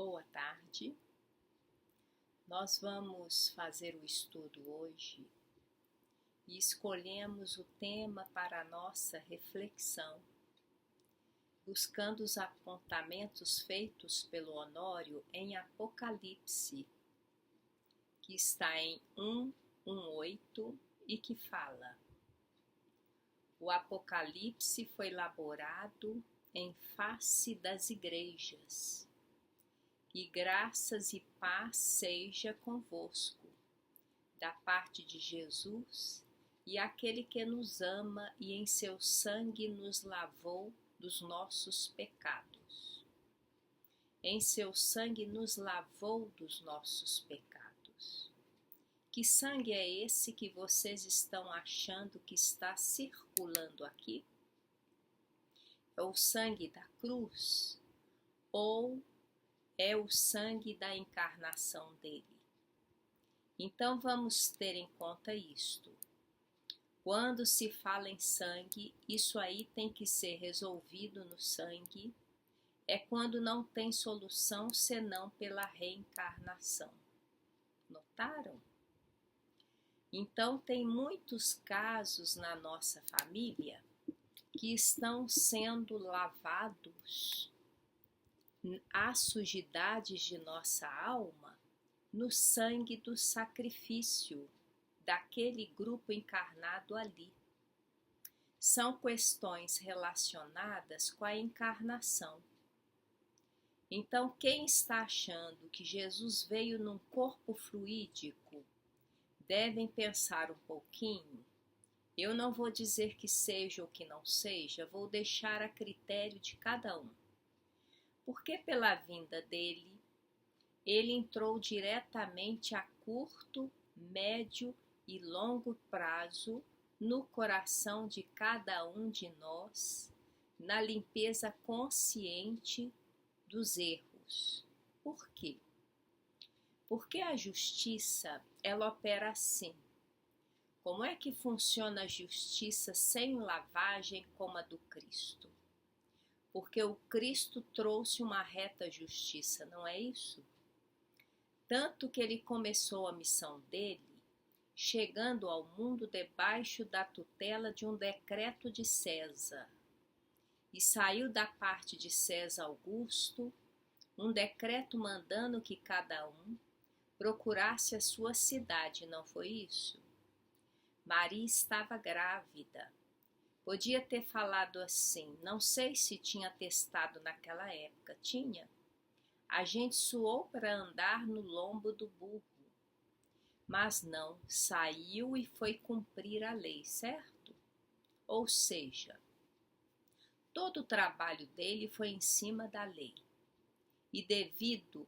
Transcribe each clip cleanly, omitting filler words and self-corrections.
Boa tarde. Nós vamos fazer o estudo hoje e escolhemos o tema para a nossa reflexão, buscando os apontamentos feitos pelo Honório em Apocalipse, que está em 1:8 e que fala: o Apocalipse foi elaborado em face das igrejas. E graças e paz seja convosco, da parte de Jesus e aquele que nos ama e em seu sangue nos lavou dos nossos pecados. Em seu sangue nos lavou dos nossos pecados. Que sangue é esse que vocês estão achando que está circulando aqui? É o sangue da cruz? Ou é o sangue da encarnação dele? Então vamos ter em conta isto. Quando se fala em sangue, isso aí tem que ser resolvido no sangue. É quando não tem solução senão pela reencarnação. Notaram? Então tem muitos casos na nossa família que estão sendo lavados as sujidades de nossa alma no sangue do sacrifício daquele grupo encarnado ali. São questões relacionadas com a encarnação. Então, quem está achando que Jesus veio num corpo fluídico, devem pensar um pouquinho. Eu não vou dizer que seja ou que não seja, vou deixar a critério de cada um. Porque pela vinda dele, ele entrou diretamente a curto, médio e longo prazo no coração de cada um de nós, na limpeza consciente dos erros. Por quê? Porque a justiça, ela opera assim. Como é que funciona a justiça sem lavagem como a do Cristo? Porque o Cristo trouxe uma reta justiça, não é isso? Tanto que ele começou a missão dele, chegando ao mundo debaixo da tutela de um decreto de César. E saiu da parte de César Augusto, um decreto mandando que cada um procurasse a sua cidade, não foi isso? Maria estava grávida. Podia ter falado assim, não sei se tinha testado naquela época, tinha? A gente suou para andar no lombo do burro, mas não, saiu e foi cumprir a lei, certo? Ou seja, todo o trabalho dele foi em cima da lei. E devido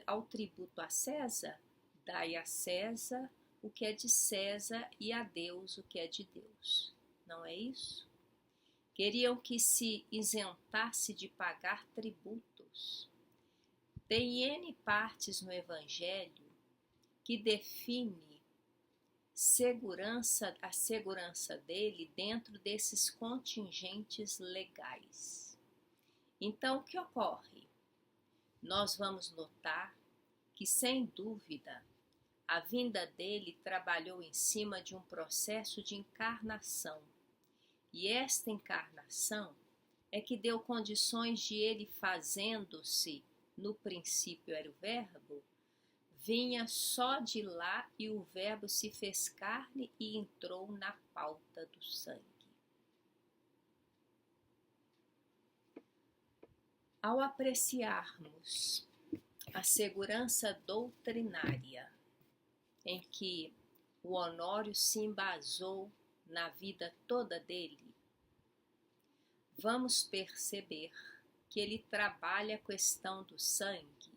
ao tributo a César, dai a César o que é de César e a Deus o que é de Deus. Não é isso? Queriam que se isentasse de pagar tributos. Tem N partes no Evangelho que define a segurança dele dentro desses contingentes legais. Então, o que ocorre? Nós vamos notar que, sem dúvida, a vinda dele trabalhou em cima de um processo de encarnação. E esta encarnação é que deu condições de ele fazendo-se, no princípio era o verbo, vinha só de lá e o verbo se fez carne e entrou na pauta do sangue. Ao apreciarmos a segurança doutrinária em que o Honório se embasou na vida toda dele, vamos perceber que ele trabalha a questão do sangue,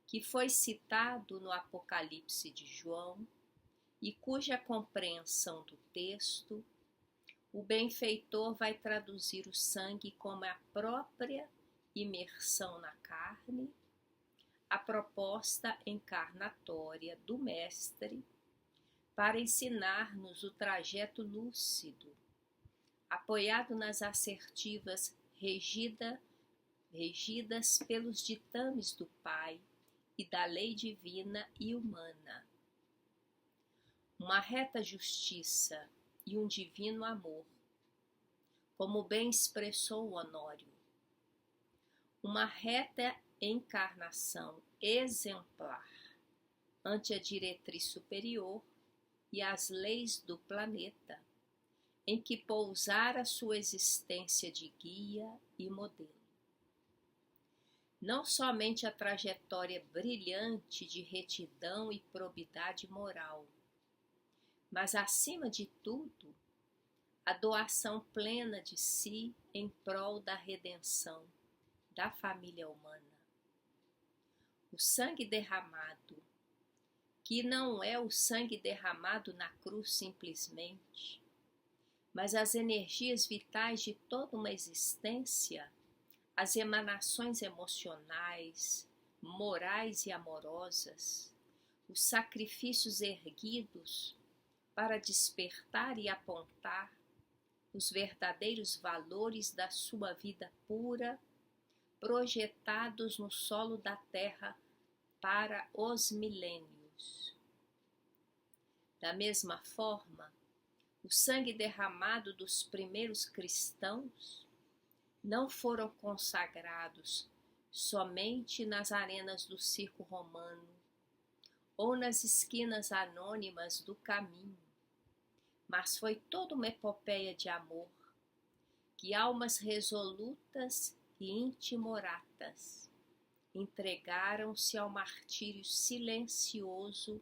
que foi citado no Apocalipse de João e cuja compreensão do texto, o benfeitor vai traduzir o sangue como a própria imersão na carne, a proposta encarnatória do Mestre para ensinar-nos o trajeto lúcido, apoiado nas assertivas regida regidas pelos ditames do Pai e da lei divina e humana. Uma reta justiça e um divino amor, como bem expressou Honório. Uma reta encarnação exemplar ante a diretriz superior e as leis do planeta, em que pousara sua existência de guia e modelo. Não somente a trajetória brilhante de retidão e probidade moral, mas, acima de tudo, a doação plena de si em prol da redenção da família humana. O sangue derramado, que não é o sangue derramado na cruz simplesmente, mas as energias vitais de toda uma existência, as emanações emocionais, morais e amorosas, os sacrifícios erguidos para despertar e apontar os verdadeiros valores da sua vida pura, projetados no solo da terra para os milênios. Da mesma forma, o sangue derramado dos primeiros cristãos não foram consagrados somente nas arenas do circo romano ou nas esquinas anônimas do caminho, mas foi toda uma epopeia de amor que almas resolutas e intimoratas entregaram-se ao martírio silencioso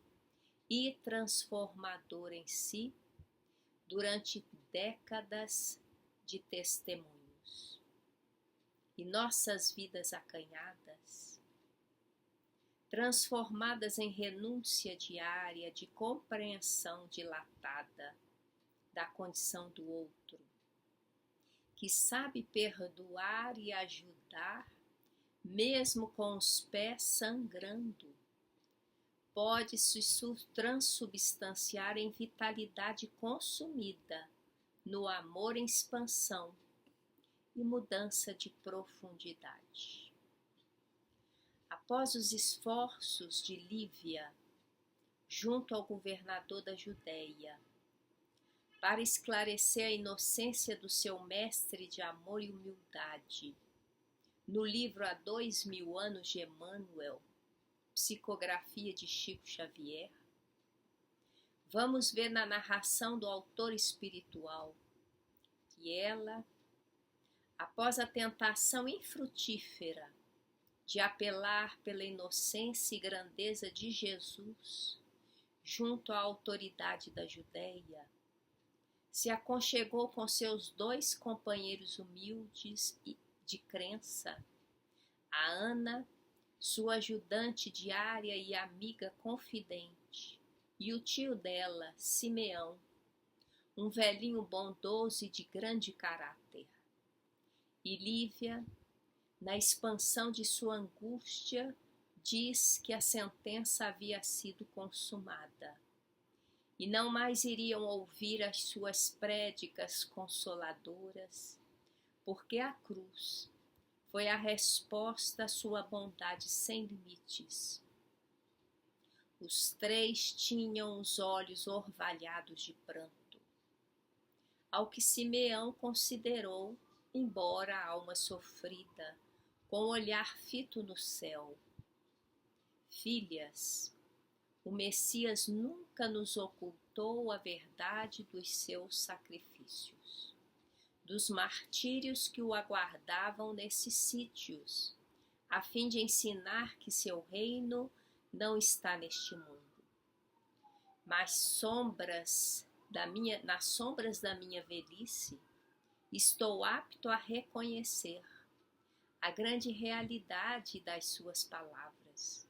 e transformador em si durante décadas de testemunhos. E nossas vidas acanhadas, transformadas em renúncia diária de compreensão dilatada da condição do outro, que sabe perdoar e ajudar, mesmo com os pés sangrando, pode se transubstanciar em vitalidade consumida, no amor em expansão e mudança de profundidade. Após os esforços de Lívia, junto ao governador da Judéia, para esclarecer a inocência do seu mestre de amor e humildade, no livro Há 2000 anos de Emmanuel, psicografia de Chico Xavier, vamos ver na narração do autor espiritual que ela, após a tentação infrutífera de apelar pela inocência e grandeza de Jesus junto à autoridade da Judéia, se aconchegou com seus 2 companheiros humildes de crença, a Ana, sua ajudante diária e amiga confidente, e o tio dela, Simeão, um velhinho bondoso e de grande caráter. E Lívia, na expansão de sua angústia, diz que a sentença havia sido consumada e não mais iriam ouvir as suas prédicas consoladoras, porque a cruz foi a resposta à sua bondade sem limites. Os 3 tinham os olhos orvalhados de pranto, ao que Simeão considerou, embora a alma sofrida, com o olhar fito no céu: filhas, o Messias nunca nos ocultou a verdade dos seus sacrifícios, dos martírios que o aguardavam nesses sítios, a fim de ensinar que seu reino não está neste mundo. Mas nas sombras da minha velhice, estou apto a reconhecer a grande realidade das suas palavras,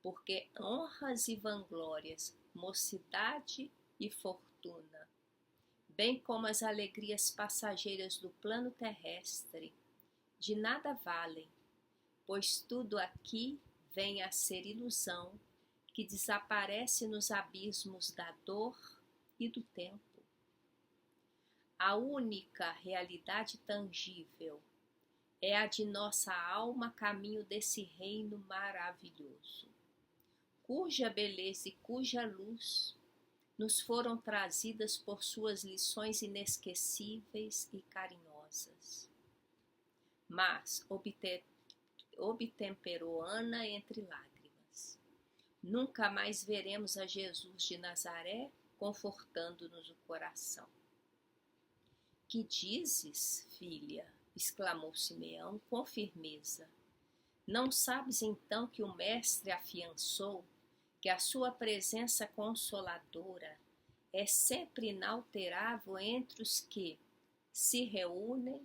porque honras e vanglórias, mocidade e fortuna, bem como as alegrias passageiras do plano terrestre, de nada valem, pois tudo aqui vem a ser ilusão que desaparece nos abismos da dor e do tempo. A única realidade tangível é a de nossa alma a caminho desse reino maravilhoso, cuja beleza e cuja luz nos foram trazidas por suas lições inesquecíveis e carinhosas. Mas obtemperou Ana entre lágrimas. Nunca mais veremos a Jesus de Nazaré confortando-nos o coração. Que dizes, filha? Exclamou Simeão com firmeza. Não sabes então que o Mestre afiançou que a sua presença consoladora é sempre inalterável entre os que se reúnem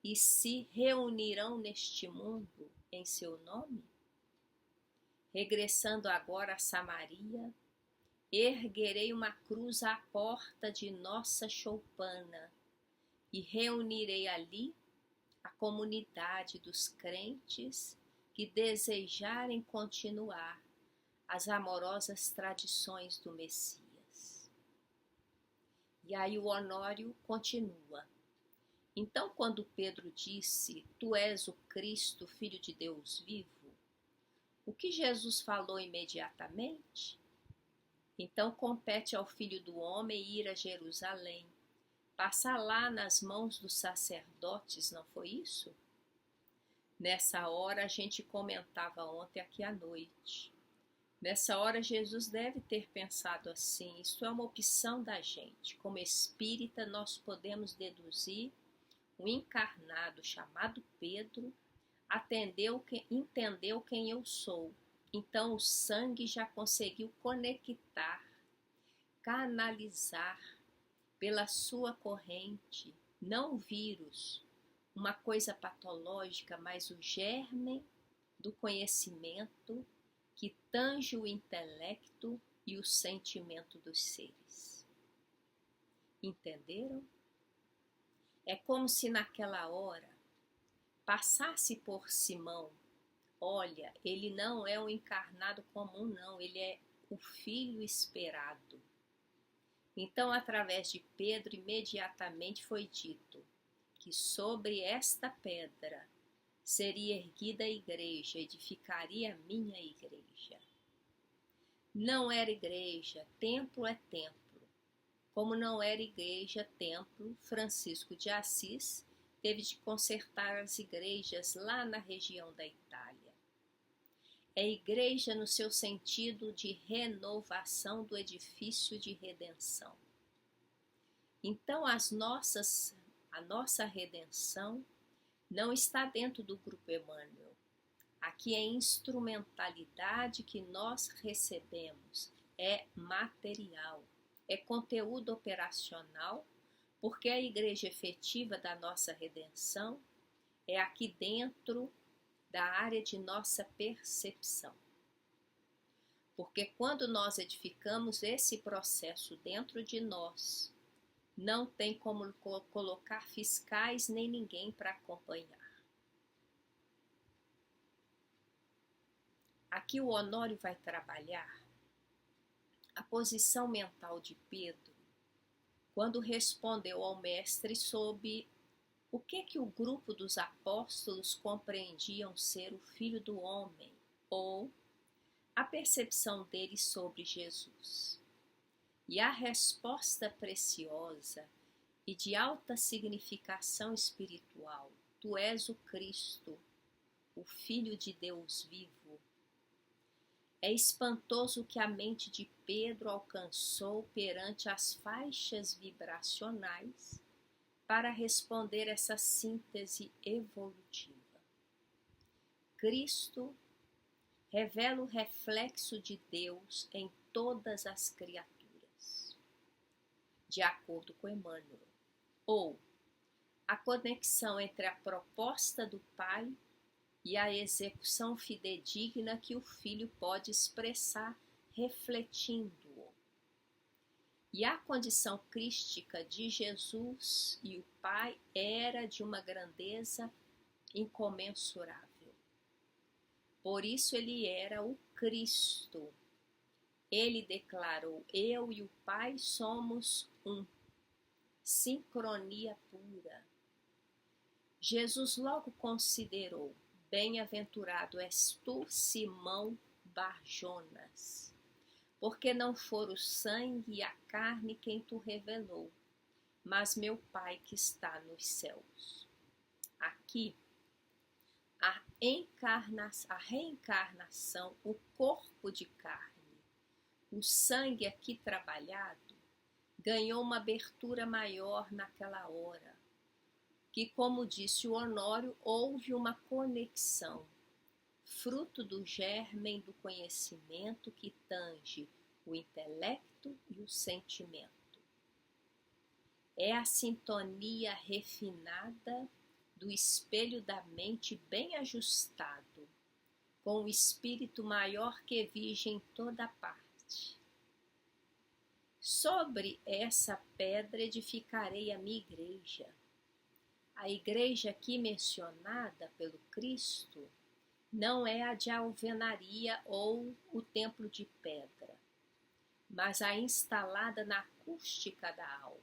e se reunirão neste mundo em seu nome? Regressando agora a Samaria, erguerei uma cruz à porta de nossa choupana e reunirei ali a comunidade dos crentes que desejarem continuar as amorosas tradições do Messias. E aí o Honório continua. Então, quando Pedro disse, tu és o Cristo, Filho de Deus vivo, o que Jesus falou imediatamente? Então compete ao Filho do Homem ir a Jerusalém, passar lá nas mãos dos sacerdotes, não foi isso? Nessa hora a gente comentava ontem aqui à noite. Nessa hora Jesus deve ter pensado assim, isso é uma opção da gente. Como espírita nós podemos deduzir o encarnado chamado Pedro entendeu quem eu sou. Então o sangue já conseguiu conectar, canalizar pela sua corrente, não o vírus, uma coisa patológica, mas o germe do conhecimento que tange o intelecto e o sentimento dos seres. Entenderam? É como se naquela hora passasse por Simão, olha, ele não é um encarnado comum não, ele é o filho esperado. Então, através de Pedro, imediatamente foi dito que sobre esta pedra seria erguida a igreja, edificaria a minha igreja. Não era igreja, templo é templo. Como não era igreja, templo, Francisco de Assis teve de consertar as igrejas lá na região da Itália. É igreja no seu sentido de renovação do edifício de redenção. Então, a nossa redenção não está dentro do Grupo Emmanuel. Aqui é instrumentalidade que nós recebemos, é material, é conteúdo operacional, porque a igreja efetiva da nossa redenção é aqui dentro da área de nossa percepção. Porque quando nós edificamos esse processo dentro de nós, não tem como colocar fiscais nem ninguém para acompanhar. Aqui o Honório vai trabalhar a posição mental de Pedro quando respondeu ao mestre sobre o que o grupo dos apóstolos compreendiam ser o Filho do Homem, ou a percepção deles sobre Jesus. E a resposta preciosa e de alta significação espiritual, tu és o Cristo, o Filho de Deus vivo. É espantoso que a mente de Pedro alcançou perante as faixas vibracionais para responder essa síntese evolutiva. Cristo revela o reflexo de Deus em todas as criaturas, de acordo com Emmanuel, ou a conexão entre a proposta do Pai e a execução fidedigna que o Filho pode expressar refletindo-o. E a condição crística de Jesus e o Pai era de uma grandeza incomensurável. Por isso ele era o Cristo. Ele declarou, eu e o Pai somos um. Sincronia pura. Jesus logo considerou: bem-aventurado és tu, Simão Bar-Jonas, porque não for o sangue e a carne quem tu revelou, mas meu Pai que está nos céus. Aqui, a reencarnação, o corpo de carne, o sangue aqui trabalhado, ganhou uma abertura maior naquela hora, que, como disse o Honório, houve uma conexão, fruto do germen do conhecimento que tange o intelecto e o sentimento. É a sintonia refinada do espelho da mente bem ajustado, com o espírito maior que vige em toda parte. Sobre essa pedra edificarei a minha igreja. A igreja aqui mencionada pelo Cristo não é a de alvenaria ou o templo de pedra, mas a instalada na acústica da alma,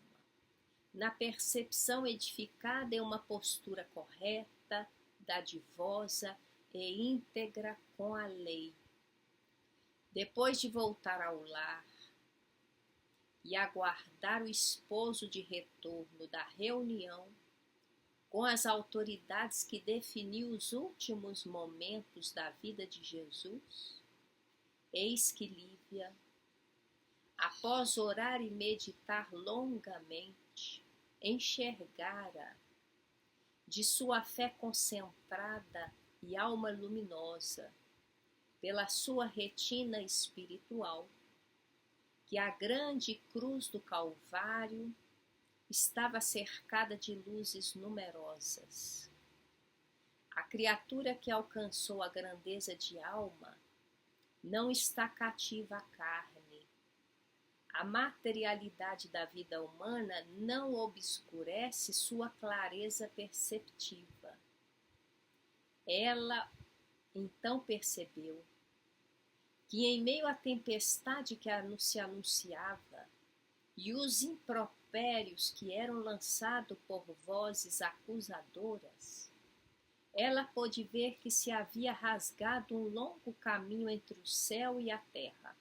na percepção edificada em uma postura correta, dadivosa e íntegra com a lei. Depois de voltar ao lar e aguardar o esposo de retorno da reunião com as autoridades que definiu os últimos momentos da vida de Jesus, eis que Lívia, após orar e meditar longamente, enxergara de sua fé concentrada e alma luminosa, pela sua retina espiritual, que a grande cruz do Calvário estava cercada de luzes numerosas. A criatura que alcançou a grandeza de alma não está cativa à carne. A materialidade da vida humana não obscurece sua clareza perceptiva. Ela então percebeu que, em meio à tempestade que se anunciava e os impropérios que eram lançados por vozes acusadoras, ela pôde ver que se havia rasgado um longo caminho entre o céu e a terra.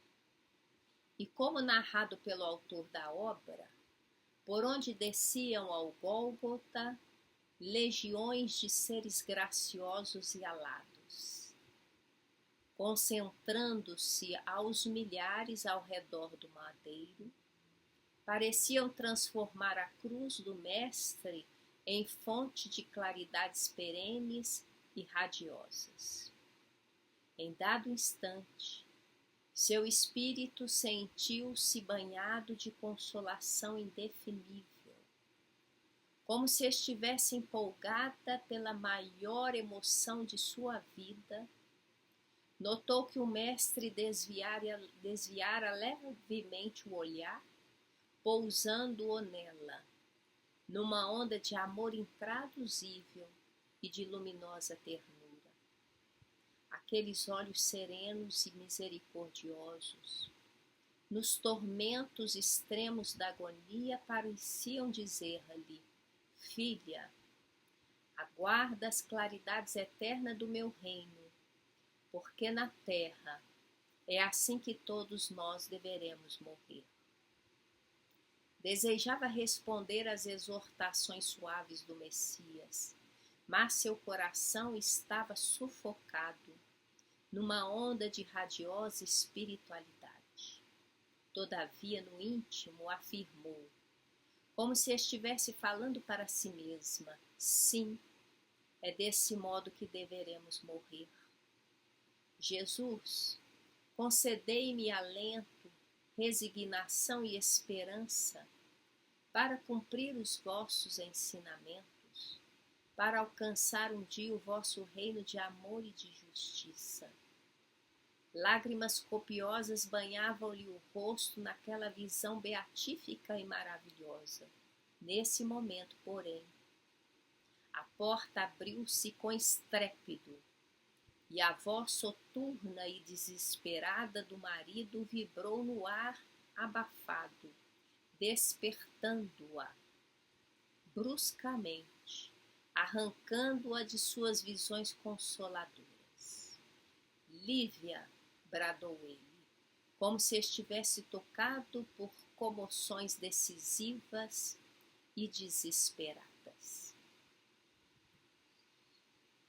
E como narrado pelo autor da obra, por onde desciam ao Gólgota legiões de seres graciosos e alados, concentrando-se aos milhares ao redor do madeiro, pareciam transformar a cruz do Mestre em fonte de claridades perenes e radiosas. Em dado instante, seu espírito sentiu-se banhado de consolação indefinível, como se estivesse empolgada pela maior emoção de sua vida. Notou que o Mestre desviara levemente o olhar, pousando-o nela, numa onda de amor intraduzível e de luminosa ternura. Aqueles olhos serenos e misericordiosos, nos tormentos extremos da agonia, pareciam dizer-lhe: filha, aguarda as claridades eternas do meu reino, porque na terra é assim que todos nós deveremos morrer. Desejava responder às exortações suaves do Messias, mas seu coração estava sufocado numa onda de radiosa espiritualidade. Todavia, no íntimo, afirmou, como se estivesse falando para si mesma: sim, é desse modo que deveremos morrer. Jesus, concedei-me alento, resignação e esperança para cumprir os vossos ensinamentos, para alcançar um dia o vosso reino de amor e de justiça. Lágrimas copiosas banhavam-lhe o rosto naquela visão beatífica e maravilhosa. Nesse momento, porém, a porta abriu-se com estrépito e a voz soturna e desesperada do marido vibrou no ar abafado, despertando-a. Bruscamente, arrancando-a de suas visões consoladoras. Lívia, bradou ele, como se estivesse tocado por comoções decisivas e desesperado.